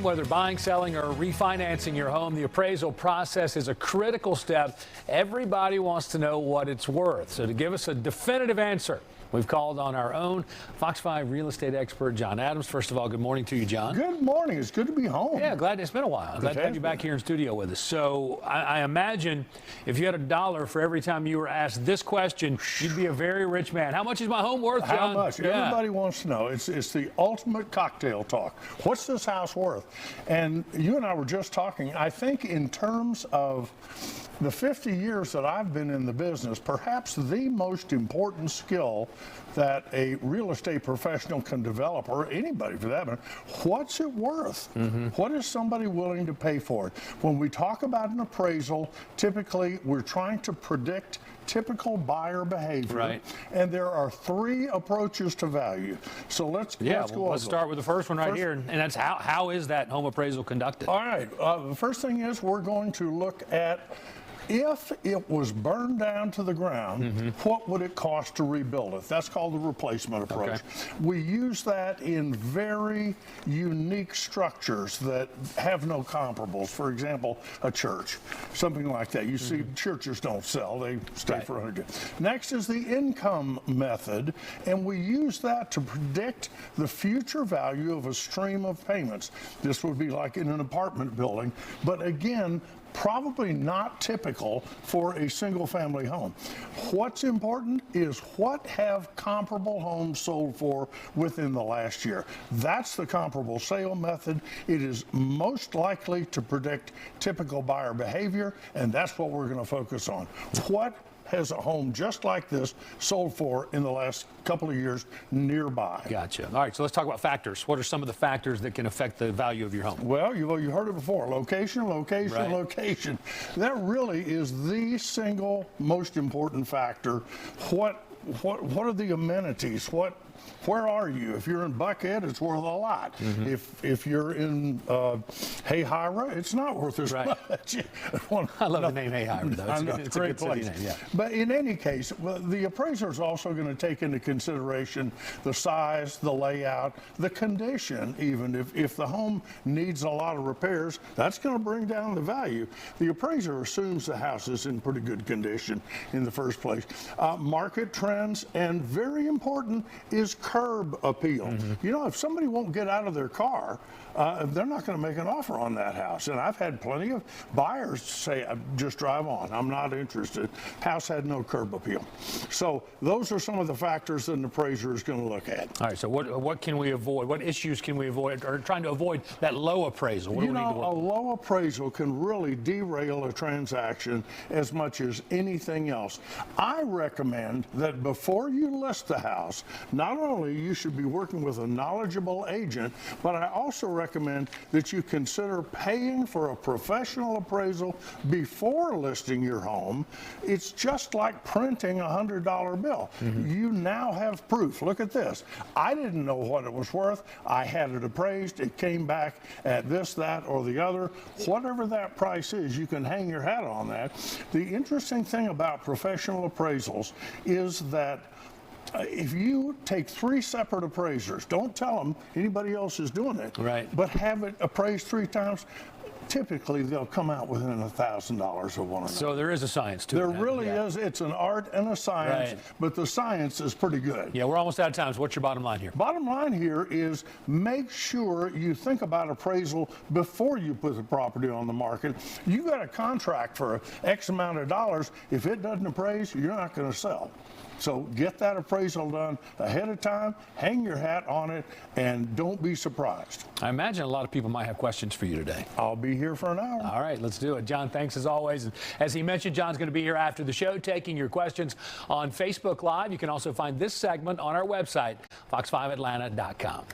Whether buying, selling, or refinancing your home, the appraisal process is a critical step. Everybody wants to know what it's worth. So to give us a definitive answer, we've called on our own Fox 5 real estate expert, John Adams. First of all, good morning to you, John. Good morning. It's good to be home. Yeah, glad it's been a while. Glad to have you back here in studio with us. So I imagine if you had $1 for every time you were asked this question, you'd be a very rich man. How much is my home worth, John? How much? Yeah. Everybody wants to know. It's the ultimate cocktail talk. What's this house worth? And you and I were just talking. I think in terms of the 50 years that I've been in the business, perhaps the most important skill that a real estate professional can develop, or anybody for that matter, what's it worth? What is somebody willing to pay for it? When we talk about an appraisal, typically we're trying to predict typical buyer behavior, right? And there are 3 approaches to value. So let's go let's over. Start with the first one right here, and that's how is that home appraisal conducted? All right. The first thing is we're going to look at if it was burned down to the ground, what would it cost to rebuild it? That's called the replacement approach. Okay. We use that in very unique structures that have no comparables. For example, a church, something like that. You see, churches don't sell, they stay for 100 years. Next is the income method, and we use that to predict the future value of a stream of payments. This would be like in an apartment building, but again, probably not typical for a single-family home. What's important is what have comparable homes sold for within the last year. That's the comparable sale method. It is most likely to predict typical buyer behavior, and that's what we're going to focus on. What has a home just like this sold for in the last couple of years nearby? Gotcha. All right, so let's talk about factors. What are some of the factors that can affect the value of your home? Well, you heard it before. Location, location, right. Location. That really is the single most important factor. What are the amenities? Where are you? If you're in Buckhead, it's worth a lot. If you're in Hayhira, it's not worth as much. I love the name Hayhira, though. It's a great good place. city name, yeah. But in any case, the appraiser is also going to take into consideration the size, the layout, the condition. Even if the home needs a lot of repairs, that's going to bring down the value. The appraiser assumes the house is in pretty good condition in the first place. Market trends, and very important is curb appeal. You know, if somebody won't get out of their car, they're not going to make an offer on that house. And I've had plenty of buyers say, just drive on, I'm not interested. House had no curb appeal. So those are some of the factors that an appraiser is going to look at. All right, so what can we avoid? What issues can we avoid, or trying to avoid that low appraisal? What you know, a low appraisal can really derail a transaction as much as anything else. I recommend that before you list the house, not only you should be working with a knowledgeable agent, but I also recommend that you consider paying for a professional appraisal before listing your home. It's just like printing a $100 bill. You now have proof. Look at this. I didn't know what it was worth. I had it appraised. It came back at this, that, or the other. Whatever that price is, you can hang your hat on that. The interesting thing about professional appraisals is that if you take 3 separate appraisers, don't tell them anybody else is doing it, but have it appraised 3 times, typically they'll come out within $1,000 of one another. So there is a science to it. There really is. It's an art and a science, but the science is pretty good. Yeah, we're almost out of time. So what's your bottom line here? Bottom line here is make sure you think about appraisal before you put the property on the market. You got a contract for X amount of dollars. If it doesn't appraise, you're not going to sell. So get that appraisal done ahead of time, hang your hat on it, and don't be surprised. I imagine a lot of people might have questions for you today. I'll be here for an hour. All right, let's do it. John, thanks as always. And as he mentioned, John's going to be here after the show taking your questions on Facebook Live. You can also find this segment on our website, fox5atlanta.com.